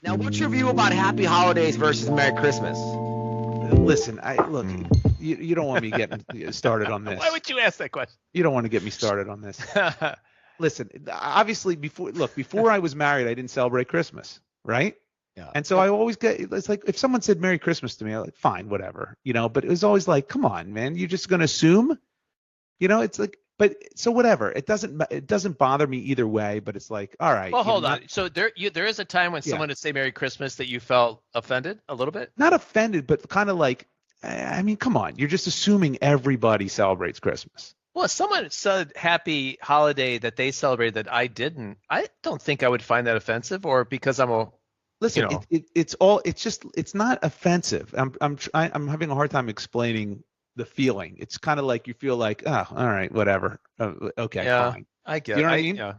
Now, what's your view about Happy Holidays versus Merry Christmas? Listen, look, you don't want me getting started on this. Why would you ask that question? You don't want to get me started on this. Listen, obviously, before I was married, I didn't celebrate Christmas, right? Yeah. And so I always it's like if someone said Merry Christmas to me, I'm like, fine, whatever, But it was always like, come on, man, you're just gonna assume, it's like, but so whatever. It doesn't bother me either way. But it's like, all right. Well, hold on. So there is a time when someone would say Merry Christmas that you felt offended a little bit. Not offended, but kind of like, I mean, come on, you're just assuming everybody celebrates Christmas. Well, if someone said Happy Holiday that they celebrated that I didn't, I don't think I would find that offensive, or because I'm a Listen, it's not offensive. I'm having a hard time explaining the feeling. It's kind of like you feel like, oh, all right, whatever. Okay, fine. I get. You know what I mean? Yeah.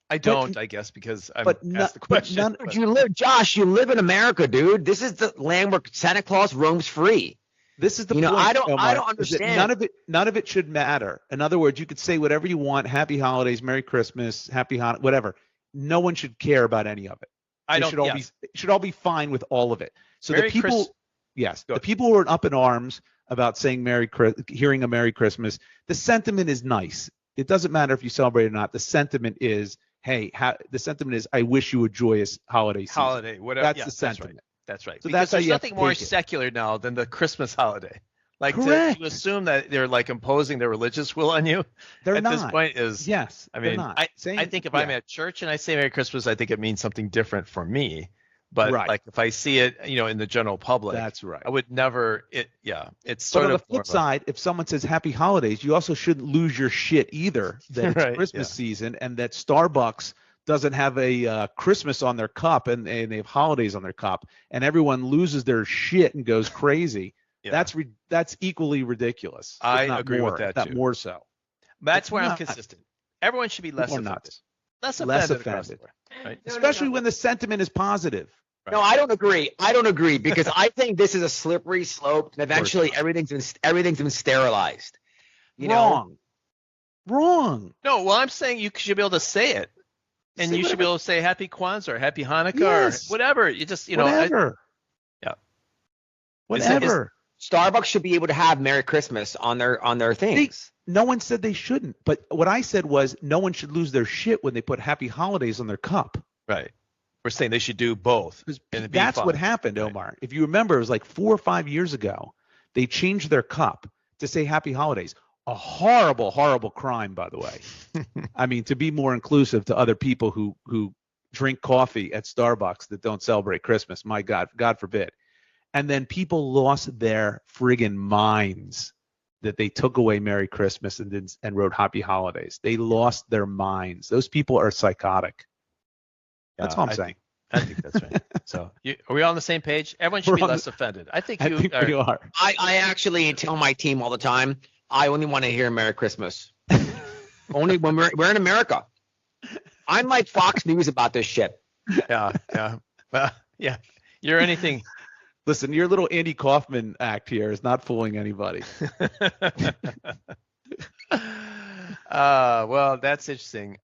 I don't. I guess because I'm asked the question. Josh, you live in America, dude. This is the land where Santa Claus roams free. This is the point. I don't understand. None of it should matter. In other words, you could say whatever you want. Happy holidays, Merry Christmas, Happy Hanukkah, whatever. No one should care about any of it. It should all be fine with all of it. So the people, the people who are up in arms about saying hearing a Merry Christmas, the sentiment is nice. It doesn't matter if you celebrate or not. The sentiment is, hey, I wish you a joyous holiday season. Holiday, whatever. That's the sentiment. That's right. So because there's nothing more secular now than the Christmas holiday. Like to assume that they're like imposing their religious will on you. They're not. At this point is yes. I mean, I think if I'm at church and I say Merry Christmas, I think it means something different for me. But like if I see it, in the general public, that's right. I would never. It's sort of. On the flip side, if someone says Happy Holidays, you also shouldn't lose your shit either that it's Christmas season and that Starbucks doesn't have a Christmas on their cup and they have holidays on their cup, and everyone loses their shit and goes crazy. Yeah. That's equally ridiculous. I agree with that too. More so. That's where I'm consistent. Everyone should be less offended. Less offended. Right? Especially when the sentiment is positive. Right. No, I don't agree because I think this is a slippery slope, and eventually everything's been sterilized. Wrong. No, well, I'm saying you should be able to say it, and you should be able to say Happy Kwanzaa or Happy Hanukkah or whatever. You just whatever. Whatever. Starbucks should be able to have Merry Christmas on their things. No one said they shouldn't, but what I said was no one should lose their shit when they put Happy Holidays on their cup. Right. We're saying they should do both. That's what happened, Omar. Right. If you remember, it was like 4 or 5 years ago. They changed their cup to say Happy Holidays. A horrible, horrible crime, by the way. I mean, to be more inclusive to other people who drink coffee at Starbucks that don't celebrate Christmas. My God, God forbid. And then people lost their friggin' minds that they took away Merry Christmas and wrote Happy Holidays. They lost their minds. Those people are psychotic. That's all I'm saying. I think that's right. So are we all on the same page? Everyone should be less offended. I think we are. I actually tell my team all the time, I only want to hear Merry Christmas. Only when we're in America. I'm like Fox News about this shit. Yeah. Well, yeah. You're anything. Listen, your little Andy Kaufman act here is not fooling anybody. Well, that's interesting.